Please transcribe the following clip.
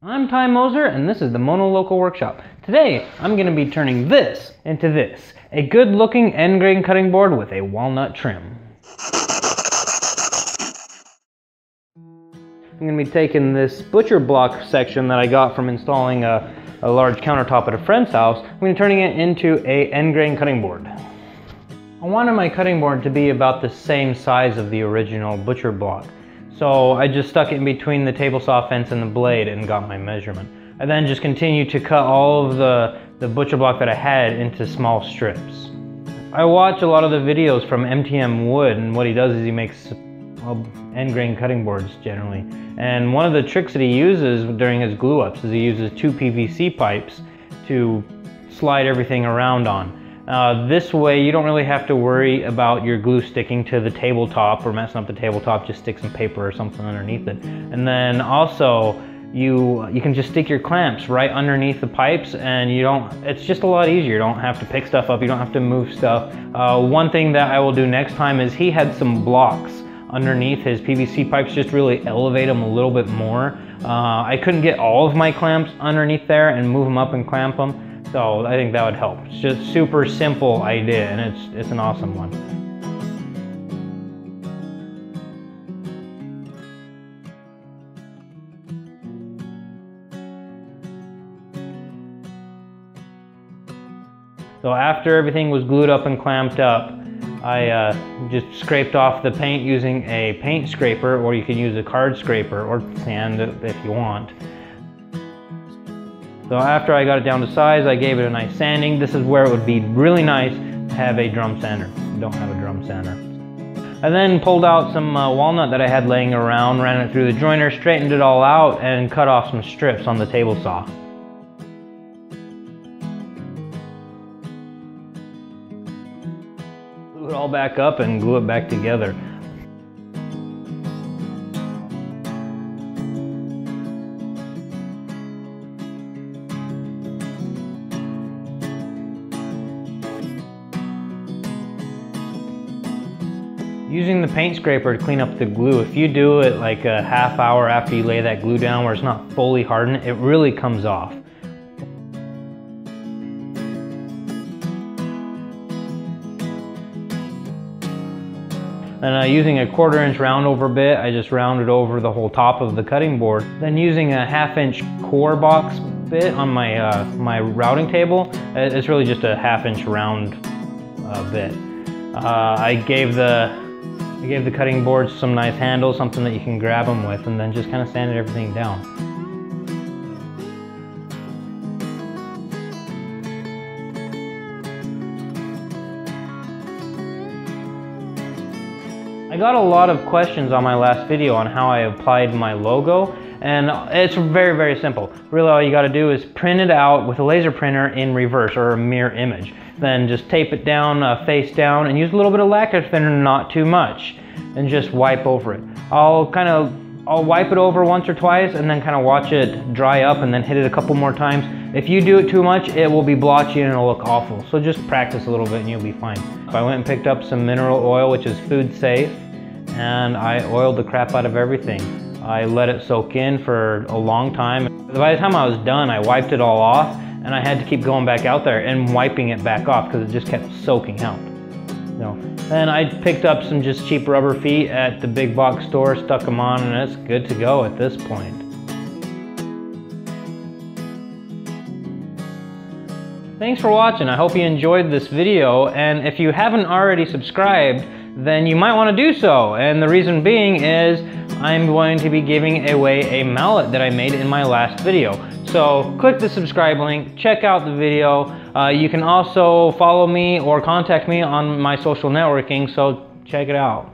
I'm Moser, and this is the MonoLoco workshop. Today, I'm going to be turning this into this, a good-looking end grain cutting board with a walnut trim. I'm going to be taking this butcher block section that I got from installing a large countertop at a friend's house. I'm going to be turning it into a end grain cutting board. I wanted my cutting board to be about the same size of the original butcher block. So I just stuck it in between the table saw fence and the blade and got my measurement. I then just continued to cut all of the butcher block that I had into small strips. I watch a lot of the videos from MTM Wood, and what he does is he makes end grain cutting boards generally. And one of the tricks that he uses during his glue ups is he uses 2 PVC pipes to slide everything around on. This way you don't really have to worry about your glue sticking to the tabletop or messing up the tabletop. Just stick some paper or something underneath it. And then also you can just stick your clamps right underneath the pipes, and it's just a lot easier. You don't have to pick stuff up, you don't have to move stuff. One thing that I will do next time is he had some blocks underneath his PVC pipes, just really elevate them a little bit more. I couldn't get all of my clamps underneath there and move them up and clamp them. So I think that would help. It's just a super simple idea, and it's an awesome one. So after everything was glued up and clamped up, I just scraped off the paint using a paint scraper, or you can use a card scraper or sand if you want. So after I got it down to size, I gave it a nice sanding. This is where it would be really nice to have a drum sander. I don't have a drum sander. I then pulled out some walnut that I had laying around, ran it through the joiner, straightened it all out, and cut off some strips on the table saw. Glue it all back up and glue it back together. Using the paint scraper to clean up the glue, if you do it like a half hour after you lay that glue down where it's not fully hardened, it really comes off. And using a 1/4 inch round over bit, I just rounded over the whole top of the cutting board. Then using a 1/2 inch core box bit on my, my routing table, it's really just a 1/2 inch round bit. I gave the cutting boards some nice handles, something that you can grab them with, and then just kind of sanded everything down. I got a lot of questions on my last video on how I applied my logo, and it's very, very simple. Really all you got to do is print it out with a laser printer in reverse, or a mirror image. Then just tape it down face down and use a little bit of lacquer thinner, not too much, and just wipe over it. I'll wipe it over once or twice and then kind of watch it dry up and then hit it a couple more times. If you do it too much, it will be blotchy and it'll look awful. So just practice a little bit and you'll be fine. I went and picked up some mineral oil, which is food safe, and I oiled the crap out of everything. I let it soak in for a long time. By the time I was done, I wiped it all off, and I had to keep going back out there and wiping it back off because it just kept soaking out. So then I picked up some just cheap rubber feet at the big box store, stuck them on, and it's good to go at this point. Thanks for watching. I hope you enjoyed this video, and if you haven't already subscribed, then you might want to do so. And the reason being is I'm going to be giving away a mallet that I made in my last video. So click the subscribe link, check out the video. You can also follow me or contact me on my social networking, so check it out.